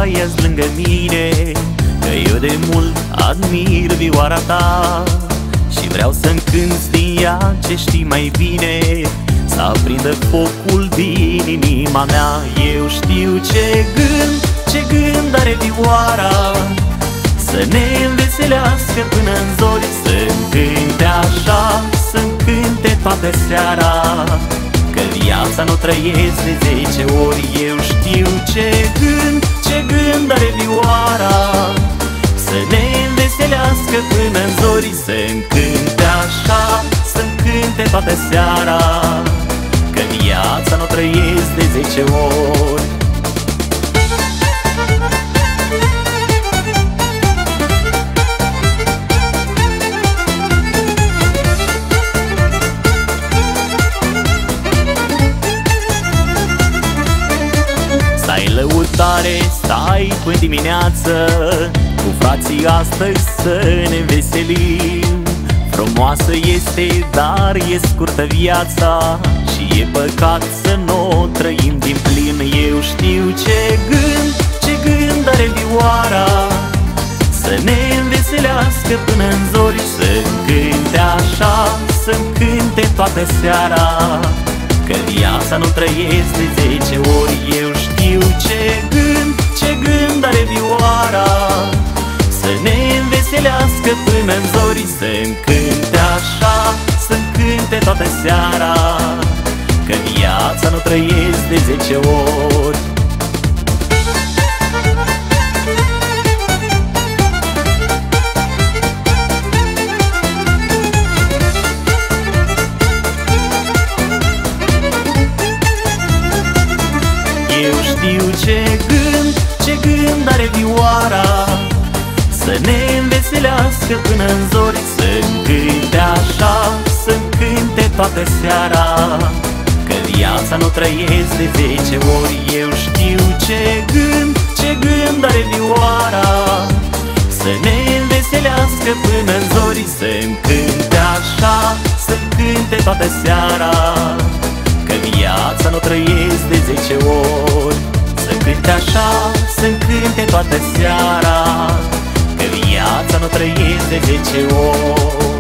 stai azi lângă mine, că eu de mult admir vioara ta și vreau să-mi cânti din ea ce știi mai bine, să aprindă focul din inima mea. Eu știu ce gând are vioara, să ne înveselească până în zori, să-mi cânte așa, să-mi cânte toată seara, că viața nu trăiesc de 10 ori. Eu știu ce gând are vioara, să ne înveselească până în zori, să-mi cânte așa, să-mi cânte toată seara, că viața nu trăiesc de 10 ori. Stai lăutare, stai până dimineață, cu frații astăzi să ne veselim. Frumoasă este, dar e scurtă viața și e păcat să nu o trăim din plin. Eu știu ce gând are vioara, să ne înveselească până în zori, să-mi cânte așa, să-mi cânte toată seara, că viața nu trăiesc de 10 ori. Eu știu ce gând are vioara, să ne înveselească până în zori, să-mi cânte așa, să-mi cânte toată seara, că viața nu trăiesc de 10 ori. Eu știu ce gând are vioara, să ne înveselească până în zori, să-mi cânte așa, să-mi cânte toată seara, că viața nu trăiesc de 10 ori. Eu știu ce gând are vioara, să ne înveselească până în zori, să-mi cânte așa, să-mi cânte toată seara, că viața nu trăiesc de 10 ori. Să cânte așa, să-mi cânte toată seara, că viața nu trăiesc de 10 ori.